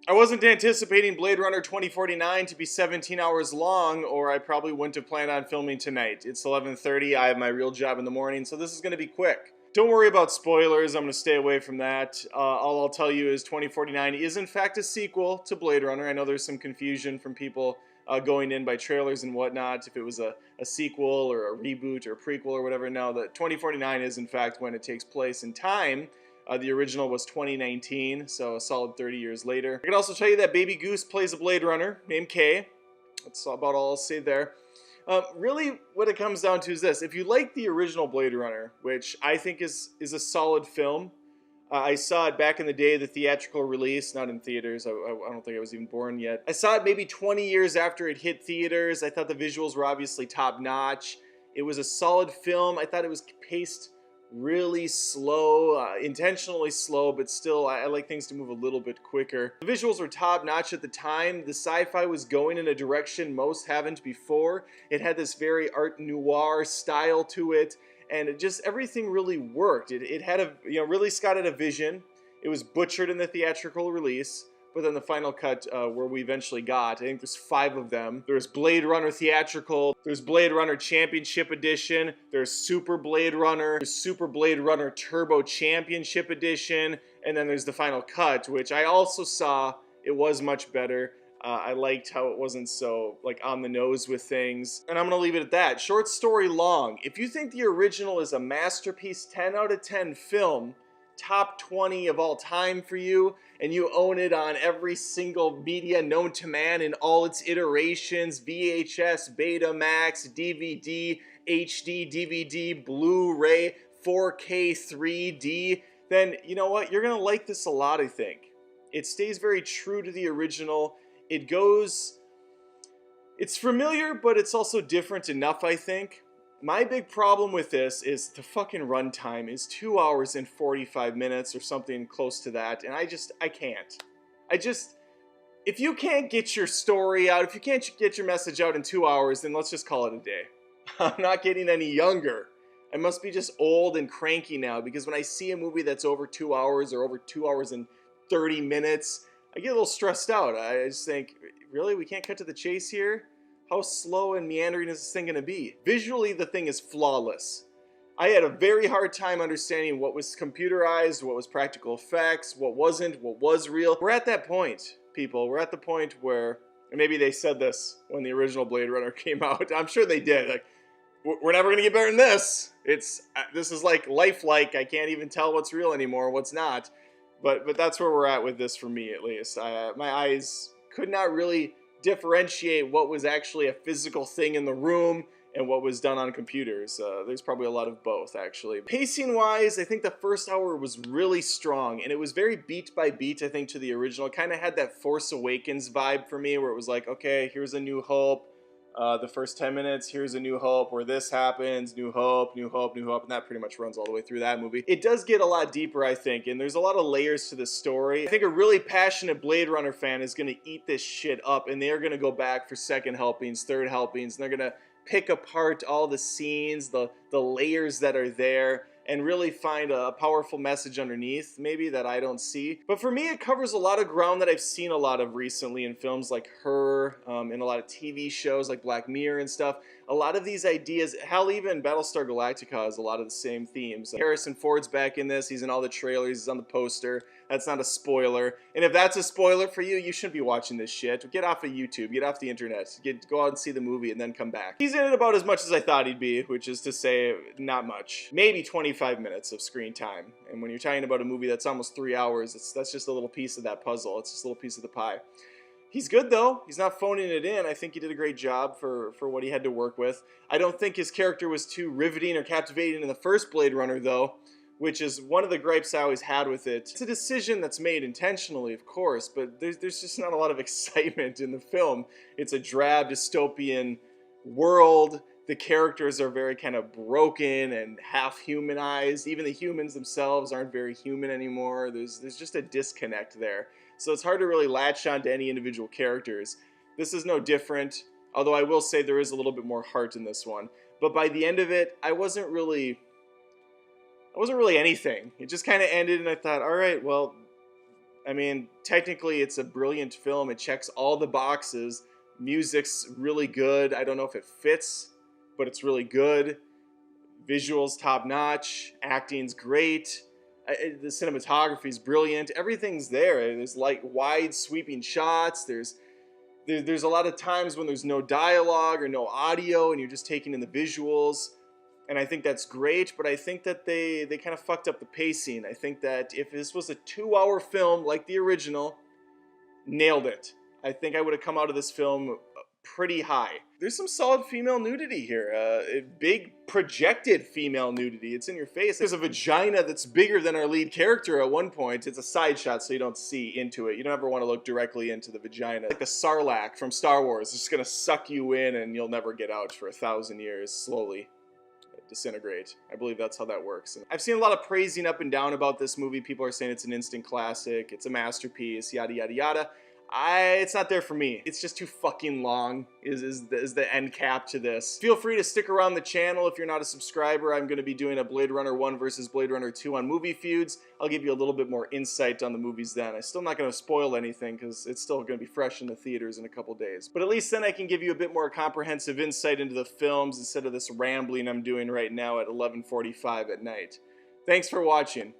I wasn't anticipating Blade Runner 2049 to be 17 hours long, or I probably wouldn't have planned on filming tonight. It's 11:30. I have my real job in the morning, so this is going to be quick. Don't worry about spoilers. I'm going to stay away from that. All I'll tell you is 2049 is in fact a sequel to Blade Runner. I know there's some confusion from people going in by trailers and whatnot, if it was a sequel or a reboot or a prequel or whatever. No, that 2049 is in fact when it takes place in time. The original was 2019, so a solid 30 years later. I can also tell you that Baby Goose plays a Blade Runner named Kay. That's about all I'll say there. Really, what it comes down to is this. If you like the original Blade Runner, which I think is a solid film, I saw it back in the day, the theatrical release, not in theaters. I don't think I was even born yet. I saw it maybe 20 years after it hit theaters. I thought the visuals were obviously top-notch. It was a solid film. I thought it was paced really slow, intentionally slow, but still I like things to move a little bit quicker. The visuals were top notch at the time. The sci-fi was going in a direction most haven't before. It had this very art noir style to it, and it just, everything really worked. It had a, Ridley Scott had a vision. It was butchered in the theatrical release. But then the final cut, where we eventually got, I think there's 5 of them. There's Blade Runner Theatrical, there's Blade Runner Championship Edition, there's Super Blade Runner, there's Super Blade Runner Turbo Championship Edition, and then there's the final cut, which I also saw. It was much better. I liked how it wasn't so, on the nose with things. And I'm gonna leave it at that. Short story long. If you think the original is a masterpiece, 10 out of 10 film, top 20 of all time for you, and you own it on every single media known to man in all its iterations, VHS, Betamax, DVD, HD, DVD, Blu-ray, 4K, 3D, then you know what? You're going to like this a lot, I think. It stays very true to the original. It's familiar, but it's also different enough, I think. My big problem with this is the fucking runtime is 2 hours and 45 minutes or something close to that, and I can't. If you can't get your story out, if you can't get your message out in 2 hours, then let's just call it a day. I'm not getting any younger. I must be just old and cranky now, because when I see a movie that's over 2 hours or over 2 hours and 30 minutes, I get a little stressed out. I just think, really, we can't cut to the chase here? How slow and meandering is this thing going to be? Visually, the thing is flawless. I had a very hard time understanding what was computerized, what was practical effects, what wasn't, what was real. We're at that point, people. We're at the point where, and maybe they said this when the original Blade Runner came out. I'm sure they did. We're never going to get better than this. This is like lifelike. I can't even tell what's real anymore, what's not. But that's where we're at with this, for me at least. My eyes could not really differentiate what was actually a physical thing in the room and what was done on computers. There's probably a lot of both, actually. Pacing wise, I think the first hour was really strong, and it was very beat by beat, I think, to the original. It kind of had that Force Awakens vibe for me, where it was like, okay, here's a New Hope. The first 10 minutes, here's a New Hope, where this happens, New Hope, New Hope, New Hope, and that pretty much runs all the way through that movie. It does get a lot deeper, I think, and there's a lot of layers to the story. I think a really passionate Blade Runner fan is going to eat this shit up, and they're going to go back for second helpings, third helpings, and they're going to pick apart all the scenes, the layers that are there, and really find a powerful message underneath, maybe, that I don't see. But for me, it covers a lot of ground that I've seen a lot of recently in films like Her, in a lot of TV shows like Black Mirror and stuff. A lot of these ideas, hell, even Battlestar Galactica has a lot of the same themes. Harrison Ford's back in this. He's in all the trailers. He's on the poster. That's not a spoiler. And if that's a spoiler for you, you shouldn't be watching this shit. Get off of YouTube. Get off the internet. Go out and see the movie and then come back. He's in it about as much as I thought he'd be, which is to say, not much. Maybe 25 minutes of screen time. And when you're talking about a movie that's almost 3 hours, that's just a little piece of that puzzle. It's just a little piece of the pie. He's good, though. He's not phoning it in. I think he did a great job for what he had to work with. I don't think his character was too riveting or captivating in the first Blade Runner, though, which is one of the gripes I always had with it. It's a decision that's made intentionally, of course, but there's just not a lot of excitement in the film. It's a drab, dystopian world. The characters are very kind of broken and half-humanized. Even the humans themselves aren't very human anymore. There's just a disconnect there. So it's hard to really latch on to any individual characters. This is no different, although I will say there is a little bit more heart in this one. But by the end of it, I wasn't really anything. It just kind of ended, and I thought, all right, well, I mean, technically it's a brilliant film. It checks all the boxes. Music's really good. I don't know if it fits, but it's really good. Visuals top notch. Acting's great. The cinematography's brilliant. Everything's there. There's like wide sweeping shots. There's a lot of times when there's no dialogue or no audio and you're just taking in the visuals. And I think that's great, but I think that they kind of fucked up the pacing. I think that if this was a 2-hour film like the original, nailed it. I think I would have come out of this film pretty high. There's some solid female nudity here. Big projected female nudity. It's in your face. There's a vagina that's bigger than our lead character at one point. It's a side shot so you don't see into it. You don't ever want to look directly into the vagina. Like the Sarlacc from Star Wars. It's just going to suck you in and you'll never get out for 1,000 years, slowly disintegrate. I believe that's how that works. And I've seen a lot of praising up and down about this movie. People are saying it's an instant classic, it's a masterpiece, yada yada yada. It's not there for me. It's just too fucking long is the end cap to this. Feel free to stick around the channel if you're not a subscriber. I'm going to be doing a Blade Runner 1 versus Blade Runner 2 on Movie Feuds. I'll give you a little bit more insight on the movies then. I'm still not going to spoil anything because it's still going to be fresh in the theaters in a couple days. But at least then I can give you a bit more comprehensive insight into the films instead of this rambling I'm doing right now at 11:45 at night. Thanks for watching.